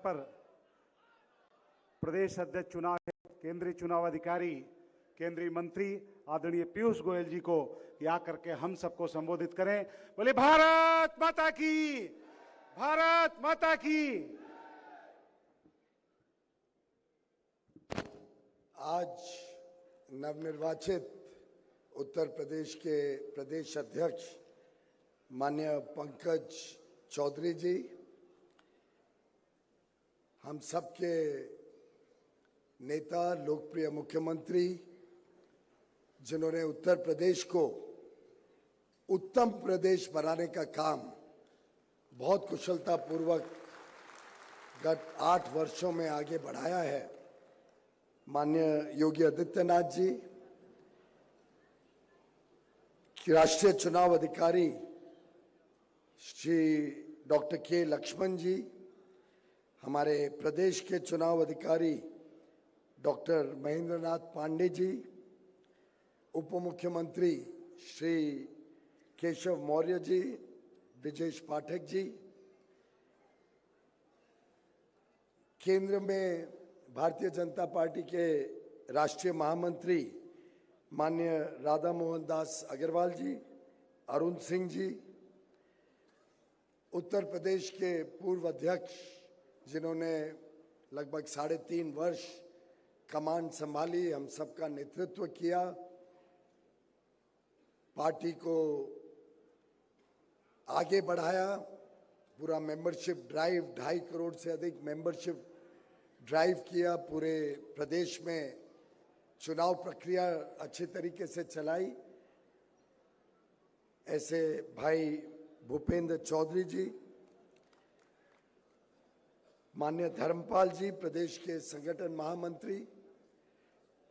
पर प्रदेश अध्यक्ष चुनाव केंद्रीय चुनाव अधिकारी केंद्रीय मंत्री आदरणीय पीयूष गोयल जी को या करके हम सबको संबोधित करें। बोले भारत माता की, भारत माता की। आज नवनिर्वाचित उत्तर प्रदेश के प्रदेश अध्यक्ष माननीय पंकज चौधरी जी, हम सबके नेता, लोकप्रिय मुख्यमंत्री, जिन्होंने उत्तर प्रदेश को उत्तम प्रदेश बनाने का काम बहुत कुशलतापूर्वक गत 8 वर्षों में आगे बढ़ाया है, माननीय योगी आदित्यनाथ जी, राष्ट्रीय चुनाव अधिकारी श्री डॉक्टर के लक्ष्मण जी, हमारे प्रदेश के चुनाव अधिकारी डॉक्टर महेंद्रनाथ पांडे जी, उप मुख्यमंत्री श्री केशव मौर्य जी, ब्रिजेश पाठक जी, केंद्र में भारतीय जनता पार्टी के राष्ट्रीय महामंत्री माननीय राधा मोहन दास अग्रवाल जी, अरुण सिंह जी, उत्तर प्रदेश के पूर्व अध्यक्ष जिन्होंने लगभग 3.5 वर्ष कमान संभाली, हम सबका नेतृत्व किया, पार्टी को आगे बढ़ाया, पूरा मेंबरशिप ड्राइव 2.5 करोड़ से अधिक मेंबरशिप ड्राइव किया, पूरे प्रदेश में चुनाव प्रक्रिया अच्छे तरीके से चलाई। ऐसे भाई भूपेंद्र चौधरी जी, माननीय धर्मपाल जी, प्रदेश के संगठन महामंत्री,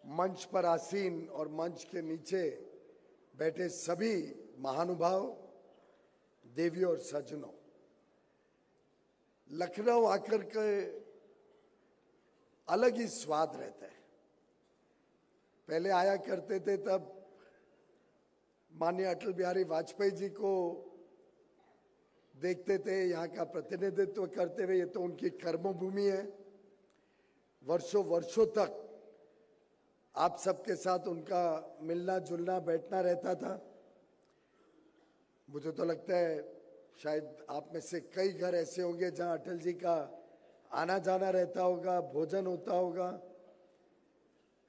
मंच पर आसीन और मंच के नीचे बैठे सभी महानुभाव, देवियों और सज्जनों, लखनऊ आकर के अलग ही स्वाद रहता है। पहले आया करते थे तब माननीय अटल बिहारी वाजपेयी जी को देखते थे, यहाँ का प्रतिनिधित्व करते हुए। ये तो उनकी कर्मभूमि है। वर्षों वर्षों तक आप सबके साथ उनका मिलना जुलना बैठना रहता था। मुझे तो लगता है शायद आप में से कई घर ऐसे होंगे जहां अटल जी का आना जाना रहता होगा, भोजन होता होगा,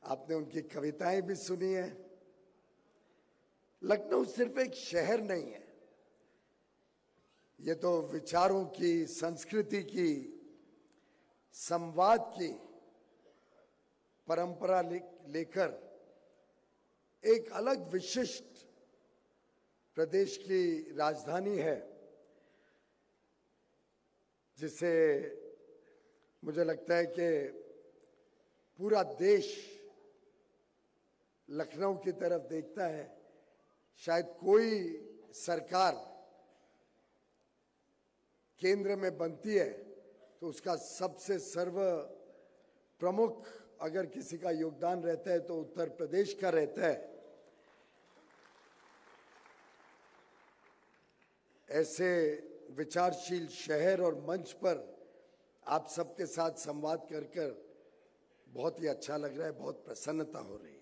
आपने उनकी कविताएं भी सुनी है। लखनऊ सिर्फ एक शहर नहीं है, ये तो विचारों की, संस्कृति की, संवाद की परंपरा लेकर एक अलग विशिष्ट प्रदेश की राजधानी है, जिसे मुझे लगता है कि पूरा देश लखनऊ की तरफ देखता है। शायद कोई सरकार केंद्र में बनती है तो उसका सबसे सर्व प्रमुख अगर किसी का योगदान रहता है तो उत्तर प्रदेश का रहता है। ऐसे विचारशील शहर और मंच पर आप सबके साथ संवाद कर बहुत ही अच्छा लग रहा है, बहुत प्रसन्नता हो रही है।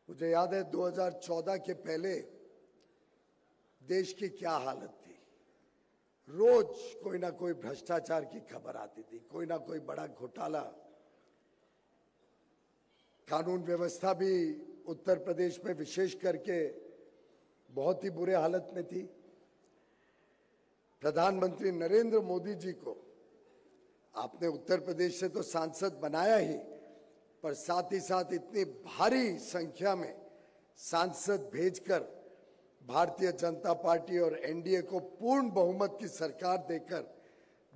मुझे याद है 2014 के पहले देश की क्या हालत थी। रोज कोई ना कोई भ्रष्टाचार की खबर आती थी, कोई ना कोई बड़ा घोटाला। कानून व्यवस्था भी उत्तर प्रदेश में विशेष करके बहुत ही बुरे हालत में थी। प्रधानमंत्री नरेंद्र मोदी जी को आपने उत्तर प्रदेश से तो सांसद बनाया ही, पर साथ ही साथ इतनी भारी संख्या में सांसद भेजकर भारतीय जनता पार्टी और एनडीए को पूर्ण बहुमत की सरकार देकर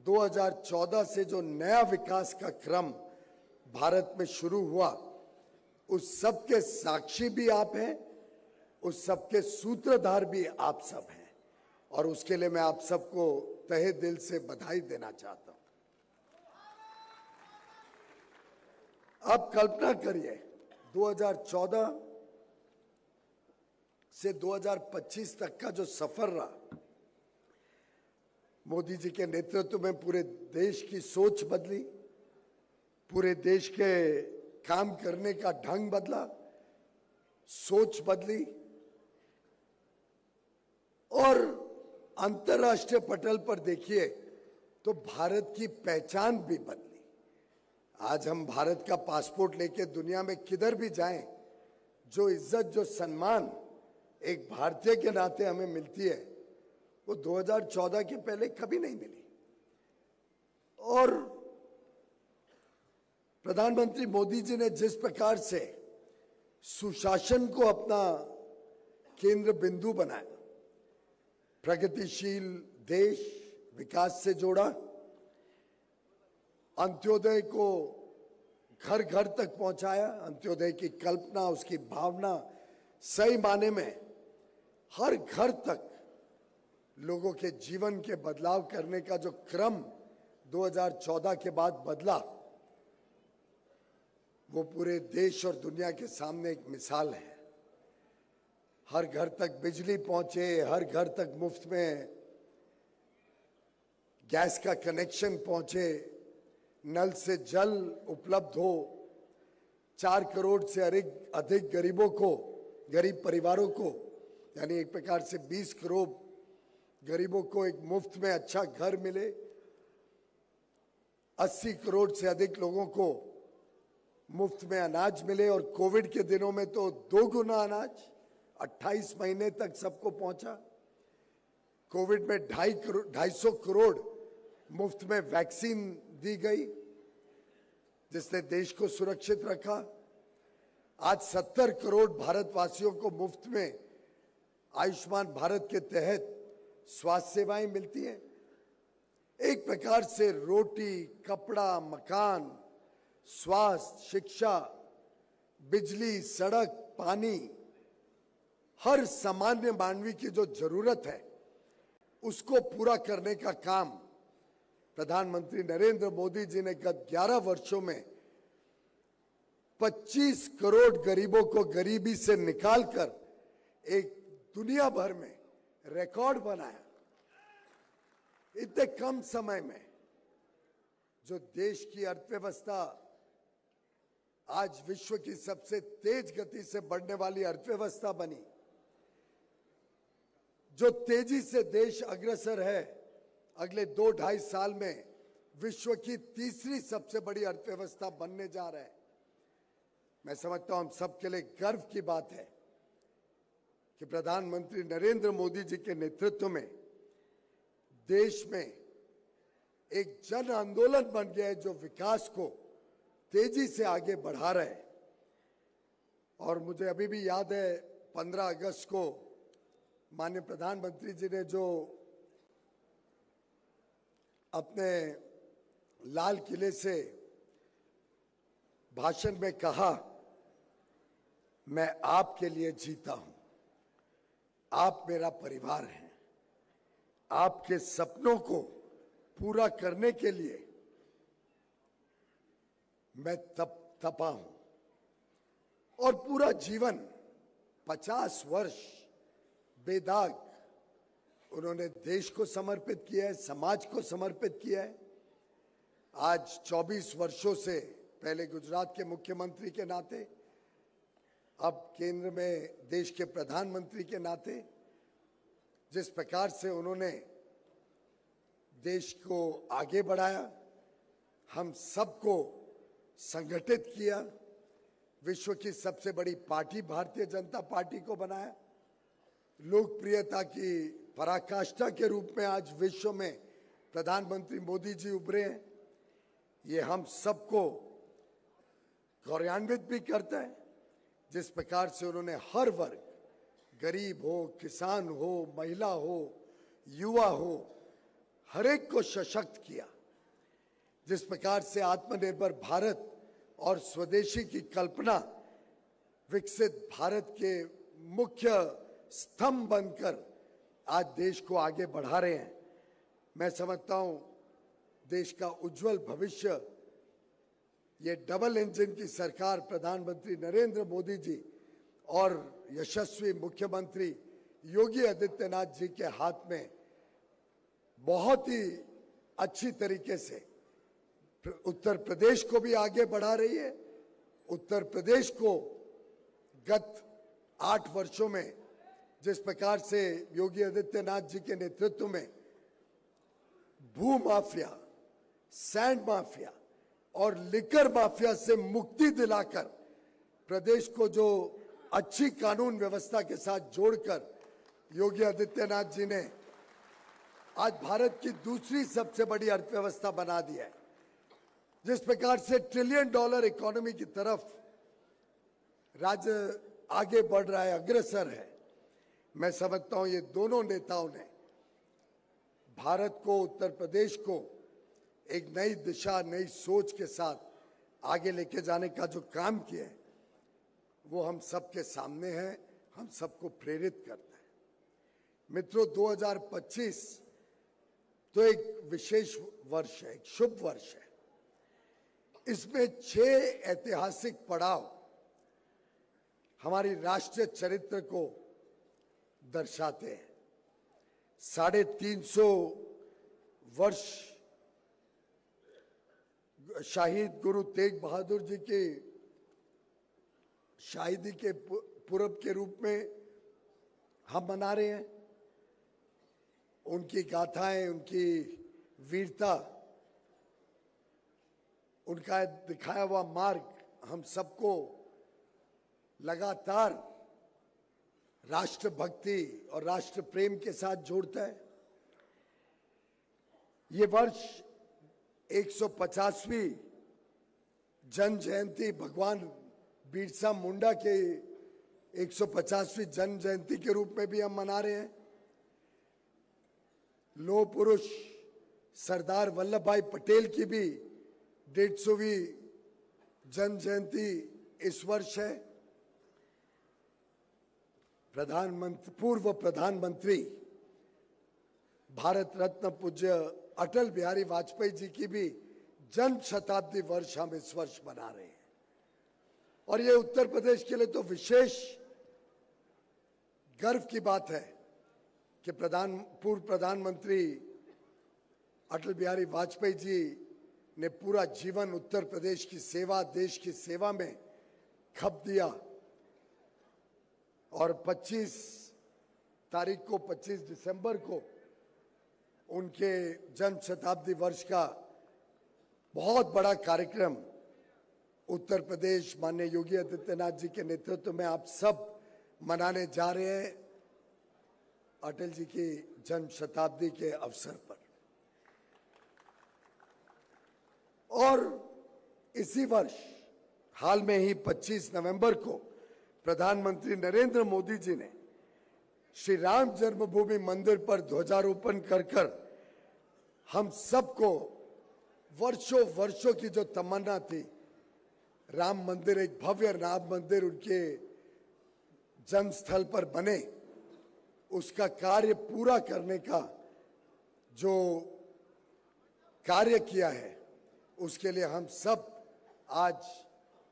2014 से जो नया विकास का क्रम भारत में शुरू हुआ, उस सब के साक्षी भी आप हैं, उस सब के सूत्रधार भी आप सब हैं, और उसके लिए मैं आप सबको तहे दिल से बधाई देना चाहता हूं। अब कल्पना करिए 2014 से 2025 तक का जो सफर रहा, मोदी जी के नेतृत्व में पूरे देश की सोच बदली, पूरे देश के काम करने का ढंग बदला, सोच बदली और अंतर्राष्ट्रीय पटल पर देखिए तो भारत की पहचान भी बदली। आज हम भारत का पासपोर्ट लेके दुनिया में किधर भी जाएं, जो इज्जत, जो सम्मान एक भारतीय के नाते हमें मिलती है, वो 2014 के पहले कभी नहीं मिली। और प्रधानमंत्री मोदी जी ने जिस प्रकार से सुशासन को अपना केंद्र बिंदु बनाया, प्रगतिशील देश, विकास से जोड़ा, अंत्योदय को घर घर तक पहुंचाया, अंत्योदय की कल्पना, उसकी भावना सही माने में हर घर तक लोगों के जीवन के बदलाव करने का जो क्रम 2014 के बाद बदला, वो पूरे देश और दुनिया के सामने एक मिसाल है। हर घर तक बिजली पहुंचे, हर घर तक मुफ्त में गैस का कनेक्शन पहुंचे, नल से जल उपलब्ध हो, 4 करोड़ से अधिक गरीबों को, गरीब परिवारों को, यानी एक प्रकार से 20 करोड़ गरीबों को एक मुफ्त में अच्छा घर मिले, 80 करोड़ से अधिक लोगों को मुफ्त में अनाज मिले और कोविड के दिनों में तो 2 गुना अनाज 28 महीने तक सबको पहुंचा। कोविड में 250 करोड़ मुफ्त में वैक्सीन दी गई, जिसने देश को सुरक्षित रखा। आज 70 करोड़ भारतवासियों को मुफ्त में आयुष्मान भारत के तहत स्वास्थ्य सेवाएं मिलती हैं। एक प्रकार से रोटी, कपड़ा, मकान, स्वास्थ्य, शिक्षा, बिजली, सड़क, पानी, हर सामान्य मानवी की जो जरूरत है उसको पूरा करने का काम प्रधानमंत्री नरेंद्र मोदी जी ने गत 11 वर्षों में 25 करोड़ गरीबों को गरीबी से निकालकर एक दुनिया भर में रिकॉर्ड बनाया। इतने कम समय में जो देश की अर्थव्यवस्था आज विश्व की सबसे तेज गति से बढ़ने वाली अर्थव्यवस्था बनी, जो तेजी से देश अग्रसर है, अगले 2-2.5 साल में विश्व की तीसरी सबसे बड़ी अर्थव्यवस्था बनने जा रहा है। मैं समझता हूं हम सबके लिए गर्व की बात है कि प्रधानमंत्री नरेंद्र मोदी जी के नेतृत्व में देश में एक जन आंदोलन बन गया है जो विकास को तेजी से आगे बढ़ा रहा है। और मुझे अभी भी याद है 15 अगस्त को माननीय प्रधानमंत्री जी ने जो अपने लाल किले से भाषण में कहा, मैं आपके लिए जीता हूं, आप मेरा परिवार हैं, आपके सपनों को पूरा करने के लिए मैं तपा हूं। और पूरा जीवन 50 वर्ष बेदाग उन्होंने देश को समर्पित किया है, समाज को समर्पित किया है। आज 24 वर्षों से, पहले गुजरात के मुख्यमंत्री के नाते, अब केंद्र में देश के प्रधानमंत्री के नाते, जिस प्रकार से उन्होंने देश को आगे बढ़ाया, हम सबको संगठित किया, विश्व की सबसे बड़ी पार्टी भारतीय जनता पार्टी को बनाया, लोकप्रियता की पराकाष्ठा के रूप में आज विश्व में प्रधानमंत्री मोदी जी उभरे हैं। ये हम सबको गौरवान्वित भी करता है, जिस प्रकार से उन्होंने हर वर्ग, गरीब हो, किसान हो, महिला हो, युवा हो, हर एक को सशक्त किया। जिस प्रकार से आत्मनिर्भर भारत और स्वदेशी की कल्पना विकसित भारत के मुख्य स्तंभ बनकर आज देश को आगे बढ़ा रहे हैं। मैं समझता हूं देश का उज्जवल भविष्य ये डबल इंजन की सरकार प्रधानमंत्री नरेंद्र मोदी जी और यशस्वी मुख्यमंत्री योगी आदित्यनाथ जी के हाथ में बहुत ही अच्छी तरीके से उत्तर प्रदेश को भी आगे बढ़ा रही है। उत्तर प्रदेश को गत 8 वर्षों में जिस प्रकार से योगी आदित्यनाथ जी के नेतृत्व में भू माफिया, सैंड माफिया और लिकर माफिया से मुक्ति दिलाकर प्रदेश को जो अच्छी कानून व्यवस्था के साथ जोड़कर योगी आदित्यनाथ जी ने आज भारत की दूसरी सबसे बड़ी अर्थव्यवस्था बना दिया है, जिस प्रकार से $1 ट्रिलियन इकोनॉमी की तरफ राज्य आगे बढ़ रहा है, अग्रसर है, मैं समझता हूं ये दोनों नेताओं ने भारत को, उत्तर प्रदेश को एक नई दिशा, नई सोच के साथ आगे लेके जाने का जो काम किया है वो हम सबके सामने है, हम सबको प्रेरित करता है। मित्रों, 2025 तो एक विशेष वर्ष है, एक शुभ वर्ष है। इसमें 6 ऐतिहासिक पड़ाव हमारी राष्ट्रीय चरित्र को दर्शाते हैं। 350 वर्ष शहीद गुरु तेग बहादुर जी की शहीदी के पूर्व के रूप में हम मना रहे हैं। उनकी गाथाएं, उनकी वीरता, उनका दिखाया हुआ मार्ग हम सबको लगातार राष्ट्रभक्ति और राष्ट्र प्रेम के साथ जोड़ता है। ये वर्ष 150वीं जन्म जयंती, भगवान बिरसा मुंडा के 150वीं जन्म जयंती के रूप में भी हम मना रहे हैं। लौह पुरुष सरदार वल्लभ भाई पटेल की भी 150वीं जन्म जयंती इस वर्ष है। पूर्व प्रधानमंत्री भारत रत्न पूज्य अटल बिहारी वाजपेयी जी की भी जन्म शताब्दी वर्ष हम इस वर्ष मना रहे हैं। और ये उत्तर प्रदेश के लिए तो विशेष गर्व की बात है कि पूर्व प्रधानमंत्री अटल बिहारी वाजपेयी जी ने पूरा जीवन उत्तर प्रदेश की सेवा, देश की सेवा में खप दिया। और 25 तारीख को, 25 दिसंबर को उनके जन्म शताब्दी वर्ष का बहुत बड़ा कार्यक्रम उत्तर प्रदेश माननीय योगी आदित्यनाथ जी के नेतृत्व में आप सब मनाने जा रहे हैं अटल जी की जन्म शताब्दी के अवसर पर। और इसी वर्ष हाल में ही 25 नवंबर को प्रधानमंत्री नरेंद्र मोदी जी ने श्री राम जन्मभूमि मंदिर पर ध्वजारोपण कर हम सबको वर्षों वर्षों की जो तमन्ना थी, राम मंदिर, एक भव्य राम मंदिर उनके जन्म स्थल पर बने, उसका कार्य पूरा करने का जो कार्य किया है उसके लिए हम सब आज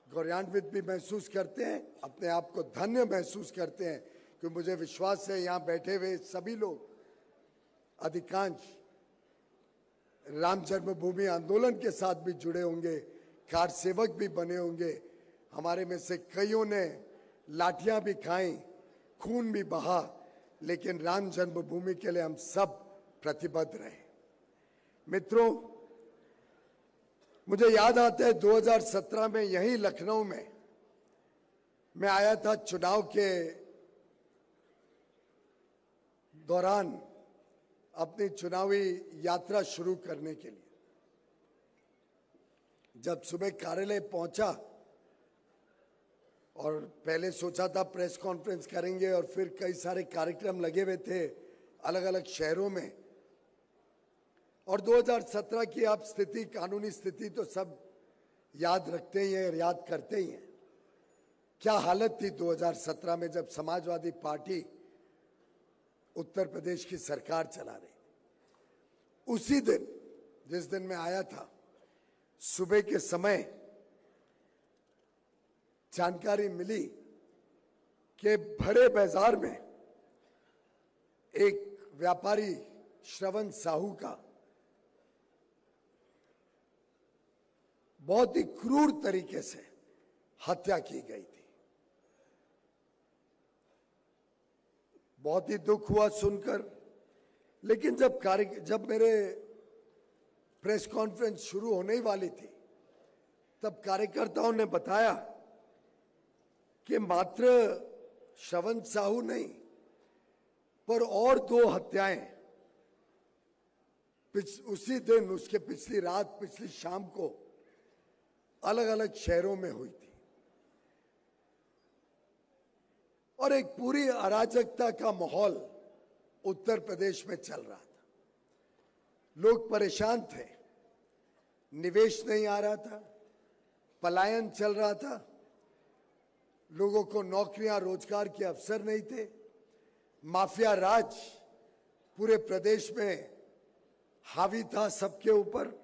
गौरवान्वित भी महसूस करते हैं, अपने आप को धन्य महसूस करते हैं कि मुझे विश्वास है यहाँ बैठे हुए सभी लोग अधिकांश राम जन्मभूमि आंदोलन के साथ भी जुड़े होंगे, कार सेवक भी बने होंगे। हमारे में से कईयों ने लाठियां भी खाई, खून भी बहा, लेकिन राम जन्मभूमि के लिए हम सब प्रतिबद्ध रहे। मित्रों, मुझे याद आता है 2017 में यहीं लखनऊ में मैं आया था चुनाव के दौरान अपनी चुनावी यात्रा शुरू करने के लिए। जब सुबह कार्यालय पहुंचा और पहले सोचा था प्रेस कॉन्फ्रेंस करेंगे और फिर कई सारे कार्यक्रम लगे हुए थे अलग अलग शहरों में। और 2017 की आप स्थिति, कानूनी स्थिति तो सब याद रखते ही हैं और याद करते ही हैं। क्या हालत थी 2017 में जब समाजवादी पार्टी उत्तर प्रदेश की सरकार चला रही। उसी दिन, जिस दिन मैं आया था, सुबह के समय जानकारी मिली कि बड़े बाजार में एक व्यापारी श्रवण साहू का बहुत ही क्रूर तरीके से हत्या की गई थी। बहुत ही दुख हुआ सुनकर, लेकिन जब मेरे प्रेस कॉन्फ्रेंस शुरू होने ही वाली थी, तब कार्यकर्ताओं ने बताया कि मात्र श्रवण साहू नहीं, पर और 2 हत्याएं उसी दिन, उसके पिछली रात, पिछली शाम को अलग अलग शहरों में हुई थी और एक पूरी अराजकता का माहौल उत्तर प्रदेश में चल रहा था। लोग परेशान थे, निवेश नहीं आ रहा था, पलायन चल रहा था, लोगों को नौकरियां, रोजगार के अवसर नहीं थे, माफिया राज पूरे प्रदेश में हावी था सबके ऊपर।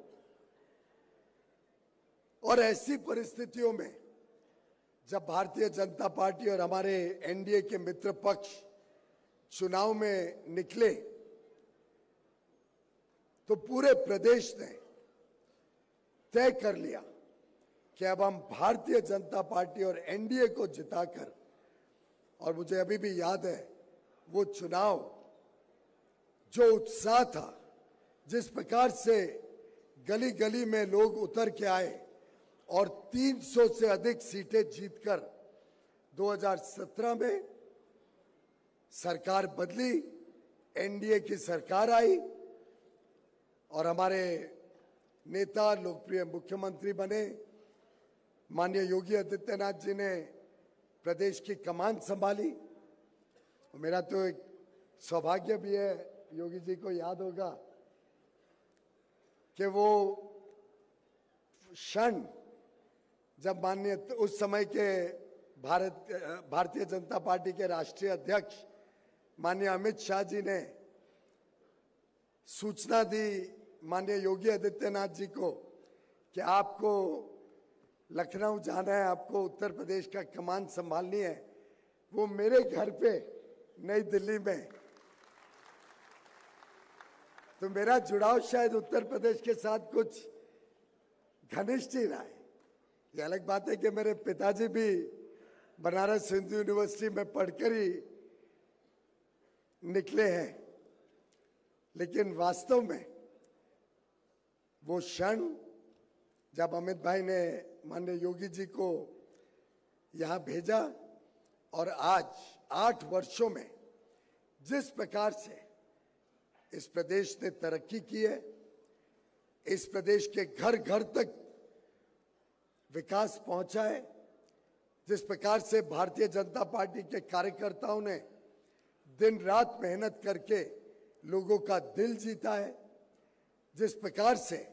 और ऐसी परिस्थितियों में जब भारतीय जनता पार्टी और हमारे एनडीए के मित्र पक्ष चुनाव में निकले, तो पूरे प्रदेश ने तय कर लिया कि अब हम भारतीय जनता पार्टी और एनडीए को जिताकर, और मुझे अभी भी याद है वो चुनाव, जो उत्साह था, जिस प्रकार से गली गली में लोग उतर के आए और 300 से अधिक सीटें जीतकर 2017 में सरकार बदली, एनडीए की सरकार आई और हमारे नेता, लोकप्रिय मुख्यमंत्री बने। माननीय योगी आदित्यनाथ जी ने प्रदेश की कमान संभाली। मेरा तो एक सौभाग्य भी है, योगी जी को याद होगा कि वो क्षण जब माननीय उस समय के भारतीय जनता पार्टी के राष्ट्रीय अध्यक्ष माननीय अमित शाह जी ने सूचना दी माननीय योगी आदित्यनाथ जी को कि आपको लखनऊ जाना है, आपको उत्तर प्रदेश का कमान संभालनी है। वो मेरे घर पे नई दिल्ली में, तो मेरा जुड़ाव शायद उत्तर प्रदेश के साथ कुछ घनिष्ठ ही रहा है। ये अलग बात है कि मेरे पिताजी भी बनारस हिंदू यूनिवर्सिटी में पढ़कर ही निकले हैं, लेकिन वास्तव में वो क्षण जब अमित भाई ने माननीय योगी जी को यहां भेजा और आज 8 वर्षों में जिस प्रकार से इस प्रदेश ने तरक्की की है, इस प्रदेश के घर घर तक विकास पहुंचा है, जिस प्रकार से भारतीय जनता पार्टी के कार्यकर्ताओं ने दिन रात मेहनत करके लोगों का दिल जीता है, जिस प्रकार से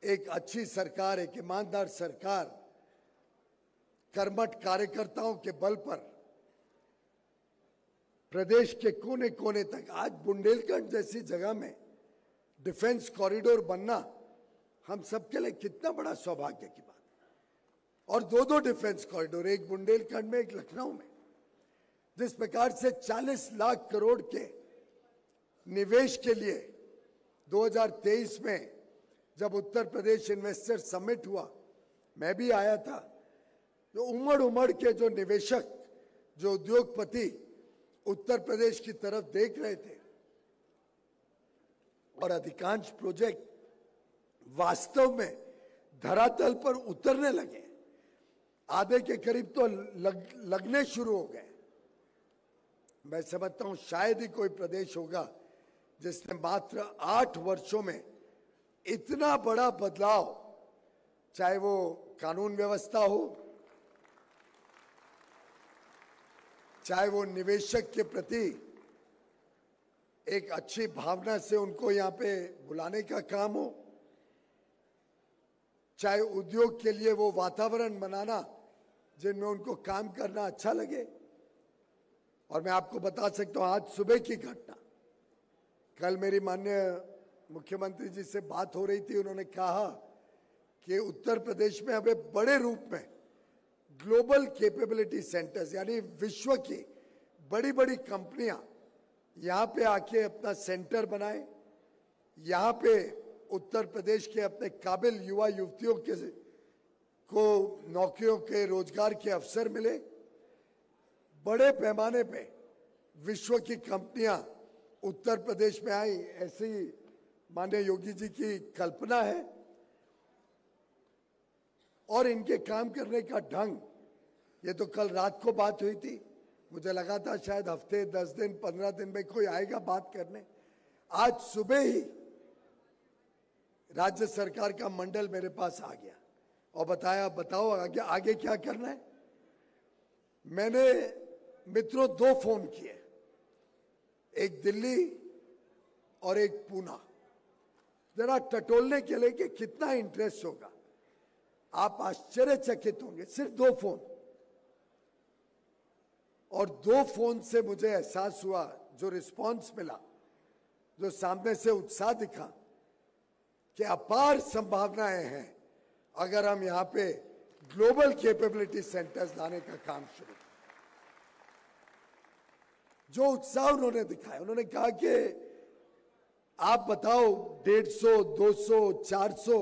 एक अच्छी सरकार, एक ईमानदार सरकार कर्मठ कार्यकर्ताओं के बल पर प्रदेश के कोने कोने तक, आज बुंदेलखंड जैसी जगह में डिफेंस कॉरिडोर बनना हम सबके लिए कितना बड़ा सौभाग्य की बात है। और 2 डिफेंस कॉरिडोर, एक बुंदेलखंड में, एक लखनऊ में। जिस प्रकार से 40 लाख करोड़ के निवेश के लिए 2023 में जब उत्तर प्रदेश इन्वेस्टर समिट हुआ, मैं भी आया था, तो उमड़ उमड़ के जो निवेशक, जो उद्योगपति उत्तर प्रदेश की तरफ देख रहे थे और अधिकांश प्रोजेक्ट वास्तव में धरातल पर उतरने लगे, आधे के करीब तो लगने शुरू हो गए। मैं समझता हूं शायद ही कोई प्रदेश होगा जिसने मात्र 8 वर्षों में इतना बड़ा बदलाव, चाहे वो कानून व्यवस्था हो, चाहे वो निवेशक के प्रति एक अच्छी भावना से उनको यहाँ पे बुलाने का काम हो, चाहे उद्योग के लिए वो वातावरण बनाना जिनमें उनको काम करना अच्छा लगे। और मैं आपको बता सकता हूं, आज सुबह की घटना, कल मेरी माननीय मुख्यमंत्री जी से बात हो रही थी, उन्होंने कहा कि उत्तर प्रदेश में हमें बड़े रूप में ग्लोबल कैपेबिलिटी सेंटर्स, यानी विश्व की बड़ी बड़ी कंपनियां यहाँ पे आके अपना सेंटर बनाए, यहाँ पे उत्तर प्रदेश के अपने काबिल युवा युवतियों के को नौकरियों के रोजगार के अवसर मिले। बड़े पैमाने पे विश्व की कंपनियां उत्तर प्रदेश में आई, ऐसी माननीय योगी जी की कल्पना है। और इनके काम करने का ढंग, ये तो कल रात को बात हुई थी, मुझे लगा था शायद हफ्ते 10 दिन 15 दिन में कोई आएगा बात करने। आज सुबह ही राज्य सरकार का मंडल मेरे पास आ गया और बताया बताओ आगे क्या करना है। मैंने मित्रों 2 फोन किए, एक दिल्ली और एक पूना, जरा टटोलने के लिए कि कितना इंटरेस्ट होगा। आप आश्चर्यचकित होंगे, सिर्फ 2 फोन, और 2 फोन से मुझे एहसास हुआ, जो रिस्पांस मिला, जो सामने से उत्साह दिखा, कि अपार संभावनाएं हैं अगर हम यहां पे ग्लोबल कैपेबिलिटी सेंटर्स लाने का काम शुरू। जो उत्साह उन्होंने दिखाया, उन्होंने कहा कि आप बताओ 150, 200, 400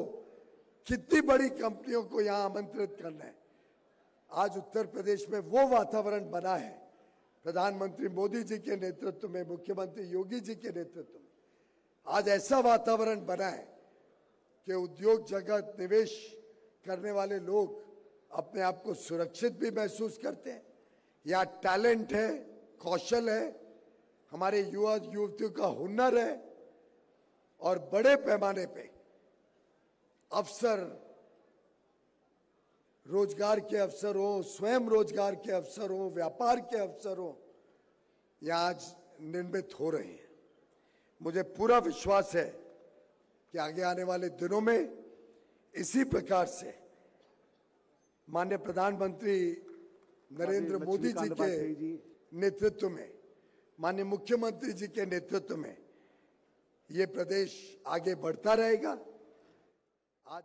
कितनी बड़ी कंपनियों को यहां आमंत्रित करना है। आज उत्तर प्रदेश में वो वातावरण बना है, प्रधानमंत्री मोदी जी के नेतृत्व में, मुख्यमंत्री योगी जी के नेतृत्व में आज ऐसा वातावरण बना है कि उद्योग जगत, निवेश करने वाले लोग अपने आप को सुरक्षित भी महसूस करते हैं। यहाँ टैलेंट है, कौशल है, हमारे युवा युवतियों का हुनर है, और बड़े पैमाने पे अवसर, रोजगार के अवसर हो, स्वयं रोजगार के अवसर हो, व्यापार के अवसर हो, यहाँ आज निर्मित हो रहे हैं। मुझे पूरा विश्वास है कि आगे आने वाले दिनों में इसी प्रकार से माननीय प्रधानमंत्री नरेंद्र मोदी जी के नेतृत्व में, माननीय मुख्यमंत्री जी के नेतृत्व में ये प्रदेश आगे बढ़ता रहेगा। आज